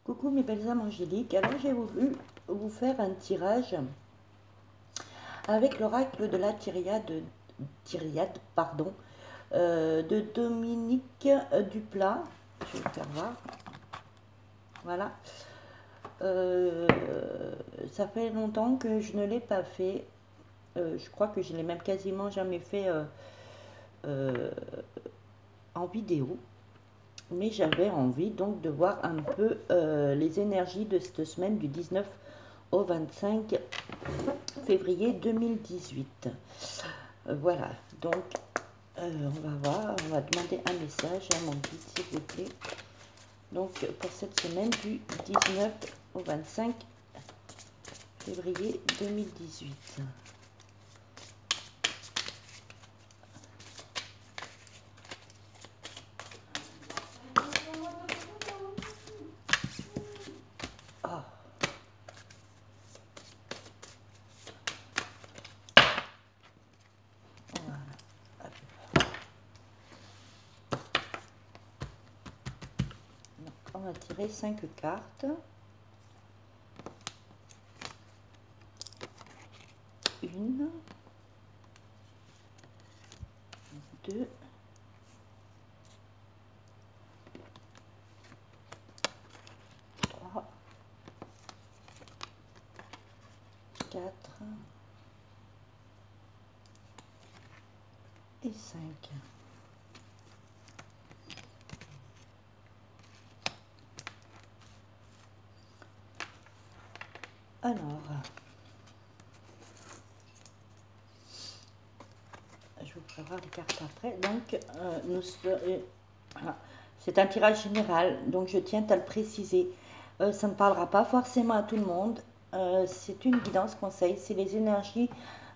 Coucou mes belles âmes angéliques, alors j'ai voulu vous faire un tirage avec l'oracle de la Tyriade, pardon, de Dominique Duplat. Je vais vous faire voir. Voilà. Ça fait longtemps que je ne l'ai pas fait. Je crois que je ne l'ai même quasiment jamais fait en vidéo. Mais j'avais envie donc de voir un peu les énergies de cette semaine du 19 au 25 février 2018. Voilà, donc on va voir, on va demander un message à mon guide s'il vous plaît. Donc pour cette semaine du 19 au 25 février 2018. Oh. On va tirer 5 cartes. Une, deux, trois, quatre et 5. Alors, je vous ferai voir les cartes après. Donc, c'est un tirage général, donc je tiens à le préciser. Ça ne parlera pas forcément à tout le monde. C'est une guidance conseil, c'est les énergies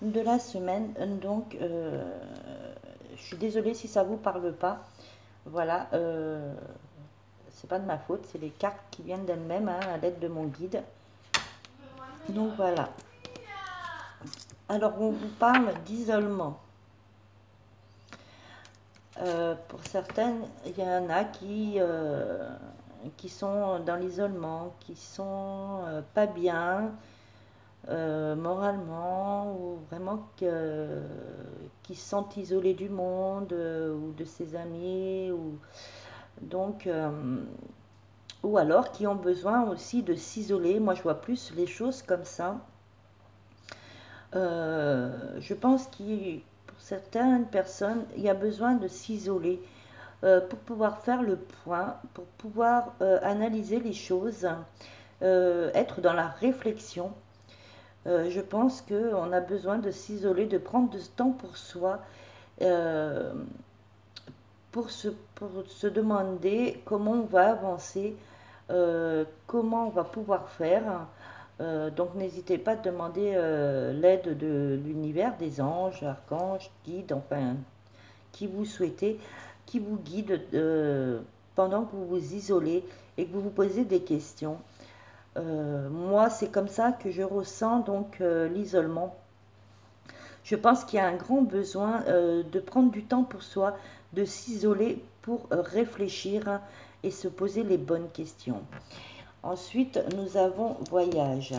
de la semaine. Donc, je suis désolée si ça ne vous parle pas. Voilà, c'est pas de ma faute, c'est les cartes qui viennent d'elles-mêmes, hein, à l'aide de mon guide. Donc voilà. Alors on vous parle d'isolement. Pour certaines, il y en a qui sont dans l'isolement, qui sont pas bien moralement, ou vraiment qui se sentent isolés du monde ou de ses amis, donc ou alors qui ont besoin aussi de s'isoler. Moi je vois plus les choses comme ça. Je pense que pour certaines personnes, il y a besoin de s'isoler pour pouvoir faire le point, pour pouvoir analyser les choses, être dans la réflexion. Je pense qu'on a besoin de s'isoler, de prendre du temps pour soi, euh, pour se demander comment on va avancer, comment on va pouvoir faire. Donc n'hésitez pas à demander l'aide de l'univers, des anges, archanges, guides, enfin, qui vous souhaitez, qui vous guide pendant que vous vous isolez et que vous vous posez des questions. Moi, c'est comme ça que je ressens donc l'isolement. Je pense qu'il y a un grand besoin de prendre du temps pour soi, de s'isoler pour réfléchir et se poser les bonnes questions. Ensuite, nous avons voyage.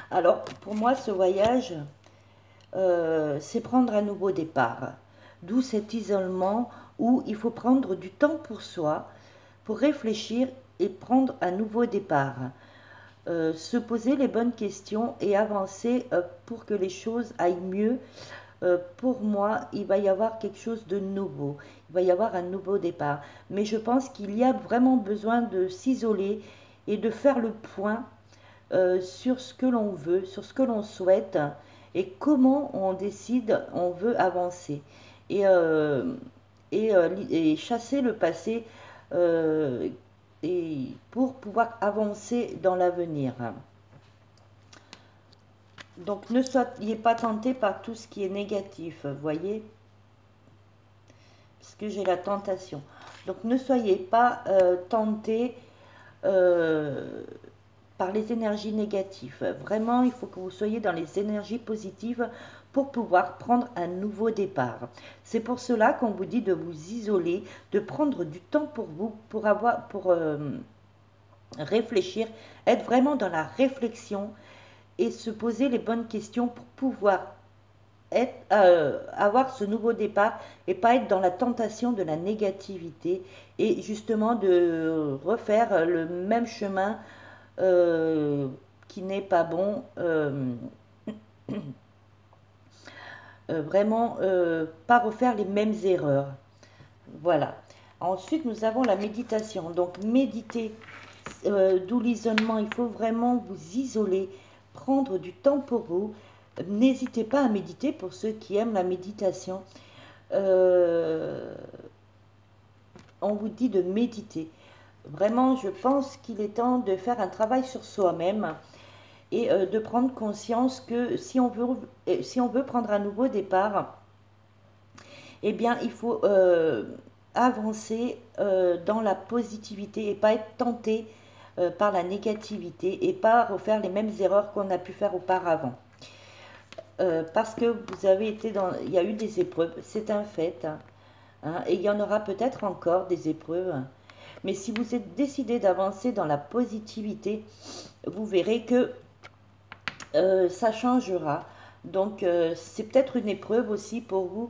Alors, pour moi, ce voyage, c'est prendre un nouveau départ. D'où cet isolement où il faut prendre du temps pour soi, pour réfléchir et prendre un nouveau départ. Se poser les bonnes questions et avancer pour que les choses aillent mieux. Pour moi, il va y avoir quelque chose de nouveau. Il va y avoir un nouveau départ. Mais je pense qu'il y a vraiment besoin de s'isoler et de faire le point sur ce que l'on veut, sur ce que l'on souhaite et comment on décide, on veut avancer. Et, et chasser le passé et pour pouvoir avancer dans l'avenir. Donc ne soyez pas tenté par tout ce qui est négatif, voyez, parce que j'ai la tentation. Donc ne soyez pas tenté par les énergies négatives. Vraiment, il faut que vous soyez dans les énergies positives pour pouvoir prendre un nouveau départ. C'est pour cela qu'on vous dit de vous isoler, de prendre du temps pour vous, pour réfléchir, être vraiment dans la réflexion et se poser les bonnes questions pour pouvoir avoir ce nouveau départ et pas être dans la tentation de la négativité et justement de refaire le même chemin qui n'est pas bon. Vraiment, pas refaire les mêmes erreurs. Voilà. Ensuite, nous avons la méditation. Donc, méditer, d'où l'isolement. Il faut vraiment vous isoler, prendre du temps pour vous. N'hésitez pas à méditer pour ceux qui aiment la méditation. On vous dit de méditer. Vraiment, je pense qu'il est temps de faire un travail sur soi-même et de prendre conscience que si on veut prendre un nouveau départ, eh bien, il faut avancer dans la positivité et pas être tenté par la négativité et pas refaire les mêmes erreurs qu'on a pu faire auparavant. Parce que vous avez été il y a eu des épreuves, c'est un fait, hein, et il y en aura peut-être encore des épreuves. Mais si vous êtes décidé d'avancer dans la positivité, vous verrez que ça changera. Donc, c'est peut-être une épreuve aussi pour vous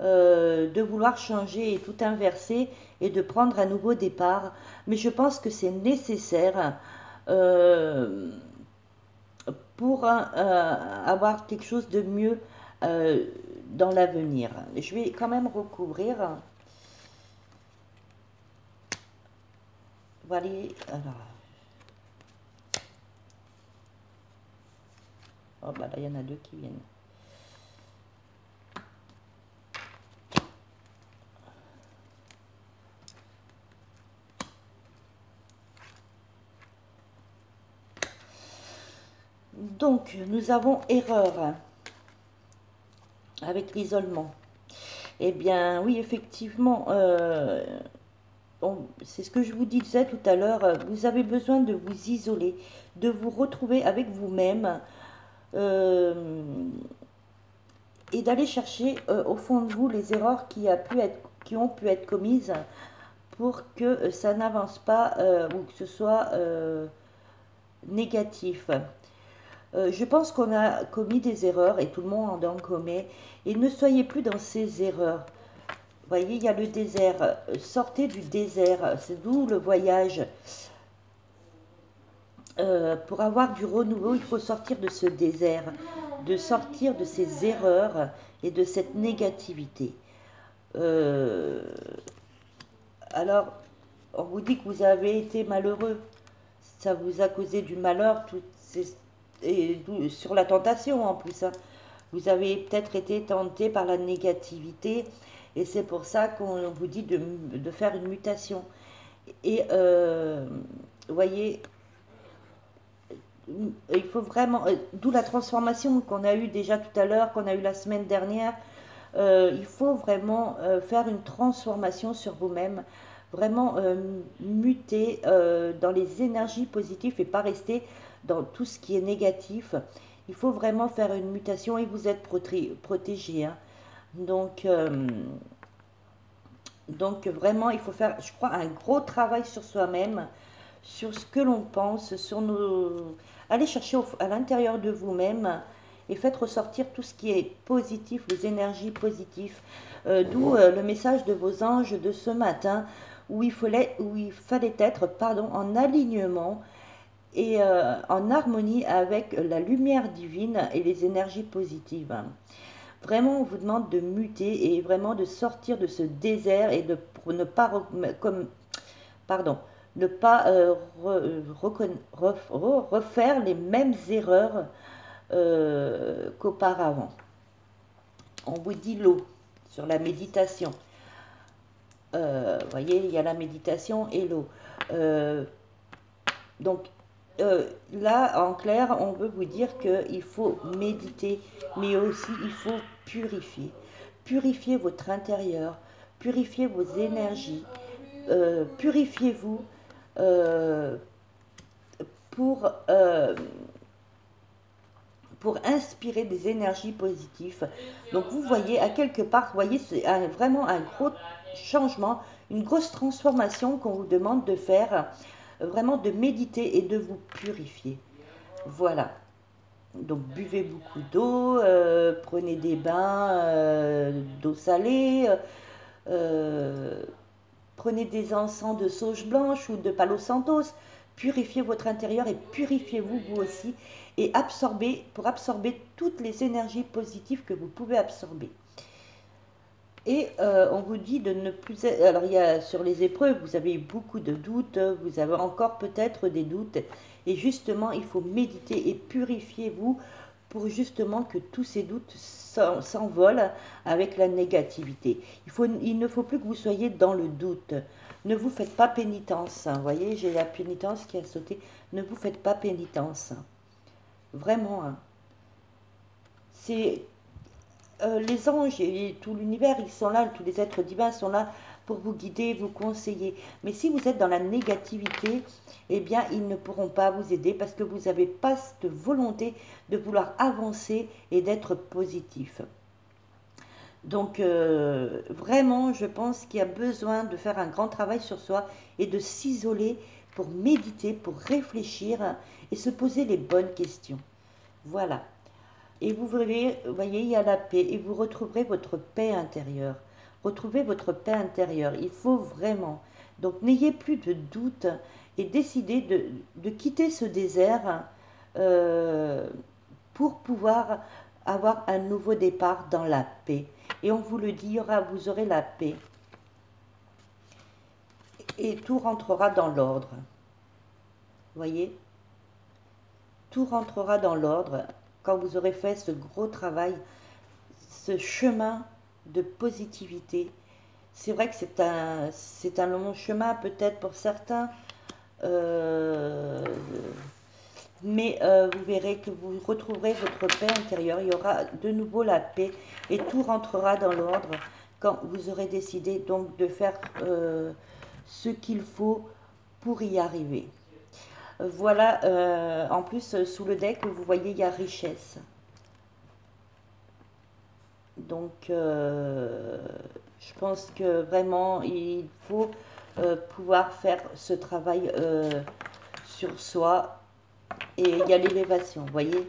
de vouloir changer et tout inverser et de prendre un nouveau départ. Mais je pense que c'est nécessaire pour avoir quelque chose de mieux dans l'avenir. Je vais quand même recouvrir. Voilà. Alors. Oh, bah là, il y en a deux qui viennent. Donc, nous avons erreur avec l'isolement. Eh bien, oui, effectivement, c'est ce que je vous disais tout à l'heure, vous avez besoin de vous isoler, de vous retrouver avec vous-même et d'aller chercher au fond de vous les erreurs qui ont pu être commises pour que ça n'avance pas ou que ce soit négatif. Je pense qu'on a commis des erreurs et tout le monde en commet. Et ne soyez plus dans ces erreurs. Vous voyez, il y a le désert. Sortez du désert. C'est d'où le voyage. Pour avoir du renouveau, il faut sortir de ce désert, de sortir de ces erreurs et de cette négativité. Alors, on vous dit que vous avez été malheureux. Ça vous a causé du malheur, et sur la tentation en plus. Hein. Vous avez peut-être été tenté par la négativité et c'est pour ça qu'on vous dit de faire une mutation. Et vous voyez, il faut vraiment, d'où la transformation qu'on a eue déjà tout à l'heure, qu'on a eue la semaine dernière, il faut vraiment faire une transformation sur vous-même, vraiment muter dans les énergies positives et pas rester dans tout ce qui est négatif. Il faut vraiment faire une mutation et vous êtes protégé. Hein. Donc vraiment, il faut faire, je crois, un gros travail sur soi-même, sur ce que l'on pense, sur nos... Allez chercher à l'intérieur de vous-même et faites ressortir tout ce qui est positif, les énergies positives. D'où le message de vos anges de ce matin, où il fallait être en alignement et en harmonie avec la lumière divine et les énergies positives. Vraiment, on vous demande de muter et vraiment de sortir de ce désert et de pour ne pas ne pas refaire les mêmes erreurs qu'auparavant. On vous dit l'eau sur la méditation. Vous voyez, il y a la méditation et l'eau. Donc, là, en clair, on veut vous dire qu'il faut méditer, mais aussi il faut purifier. Purifiez votre intérieur, purifiez vos énergies, purifiez-vous pour pour inspirer des énergies positives. Donc vous voyez, à quelque part, vous voyez, c'est vraiment un gros changement, une grosse transformation qu'on vous demande de faire, vraiment de méditer et de vous purifier. Voilà. Donc buvez beaucoup d'eau, prenez des bains d'eau salée, euh, prenez des encens de sauge blanche ou de palo santos, purifiez votre intérieur et purifiez-vous vous aussi et absorbez, pour absorber toutes les énergies positives que vous pouvez absorber. Et on vous dit de ne plus être... Alors il y a sur les épreuves, vous avez eu beaucoup de doutes, vous avez encore peut-être des doutes. Et justement, il faut méditer et purifiez-vous pour justement que tous ces doutes s'envolent avec la négativité. Il ne faut plus que vous soyez dans le doute. Ne vous faites pas pénitence. Hein. Vous voyez, j'ai la pénitence qui a sauté. Ne vous faites pas pénitence. Vraiment. Hein. C'est les anges et tout l'univers, ils sont là, tous les êtres divins sont là pour vous guider, vous conseiller. Mais si vous êtes dans la négativité, eh bien, ils ne pourront pas vous aider parce que vous n'avez pas cette volonté de vouloir avancer et d'être positif. Donc, vraiment, je pense qu'il y a besoin de faire un grand travail sur soi et de s'isoler pour méditer, pour réfléchir et se poser les bonnes questions. Voilà. Et vous voyez, il y a la paix et vous retrouverez votre paix intérieure. Retrouvez votre paix intérieure. Il faut vraiment. Donc n'ayez plus de doute et décidez de quitter ce désert pour pouvoir avoir un nouveau départ dans la paix. Et on vous le dit, vous aurez la paix. Et tout rentrera dans l'ordre. Voyez? Tout rentrera dans l'ordre quand vous aurez fait ce gros travail, ce chemin de positivité. C'est vrai que c'est un long chemin peut-être pour certains, mais vous verrez que vous retrouverez votre paix intérieure. Il y aura de nouveau la paix et tout rentrera dans l'ordre quand vous aurez décidé donc de faire ce qu'il faut pour y arriver. Voilà, en plus, sous le deck, vous voyez, il y a richesse. Donc, je pense que vraiment, il faut pouvoir faire ce travail sur soi. Et il y a l'élévation, vous voyez.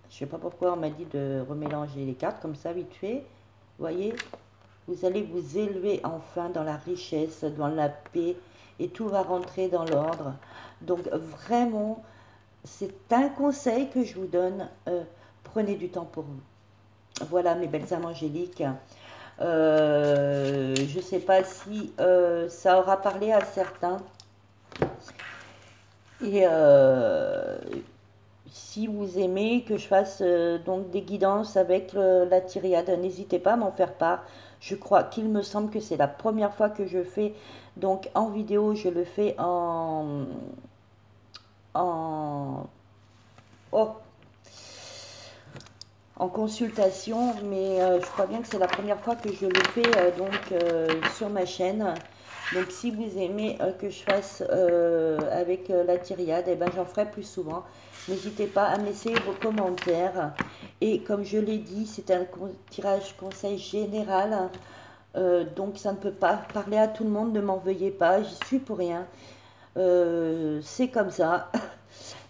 Je ne sais pas pourquoi on m'a dit de remélanger les cartes comme ça, vite fait. Vous voyez, vous allez vous élever enfin dans la richesse, dans la paix. Et tout va rentrer dans l'ordre. Donc vraiment, c'est un conseil que je vous donne. Prenez du temps pour vous. Voilà mes belles âmes angéliques. Je ne sais pas si ça aura parlé à certains. Et si vous aimez que je fasse donc des guidances avec la Tyriade, n'hésitez pas à m'en faire part. Je crois qu'il me semble que c'est la première fois que je fais, donc en vidéo, je le fais en, oh, en consultation, mais je crois bien que c'est la première fois que je le fais sur ma chaîne. Donc si vous aimez que je fasse avec la Tyriade, eh ben, j'en ferai plus souvent. N'hésitez pas à me laisser vos commentaires. Et comme je l'ai dit, c'est un tirage conseil général. Donc ça ne peut pas parler à tout le monde, ne m'en veuillez pas, j'y suis pour rien. C'est comme ça.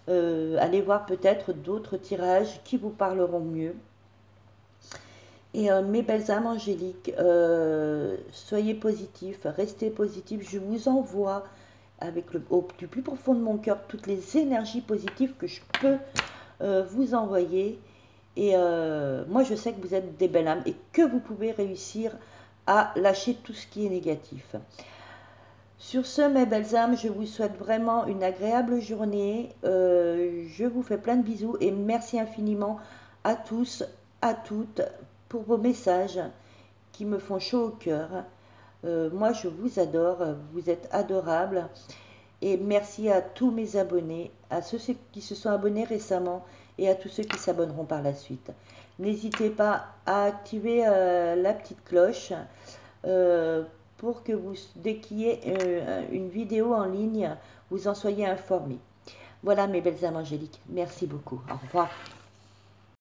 Allez voir peut-être d'autres tirages qui vous parleront mieux. Et mes belles âmes angéliques, soyez positifs, restez positifs. Je vous envoie avec du plus profond de mon cœur toutes les énergies positives que je peux vous envoyer. Et moi, je sais que vous êtes des belles âmes et que vous pouvez réussir à lâcher tout ce qui est négatif. Sur ce, mes belles âmes, je vous souhaite vraiment une agréable journée. Je vous fais plein de bisous et merci infiniment à tous, à toutes, pour vos messages qui me font chaud au cœur. Moi, je vous adore, vous êtes adorables. Et merci à tous mes abonnés, à ceux qui se sont abonnés récemment et à tous ceux qui s'abonneront par la suite. N'hésitez pas à activer la petite cloche pour que dès qu'il y ait une vidéo en ligne, vous en soyez informés. Voilà mes belles âmes angéliques. Merci beaucoup. Au revoir.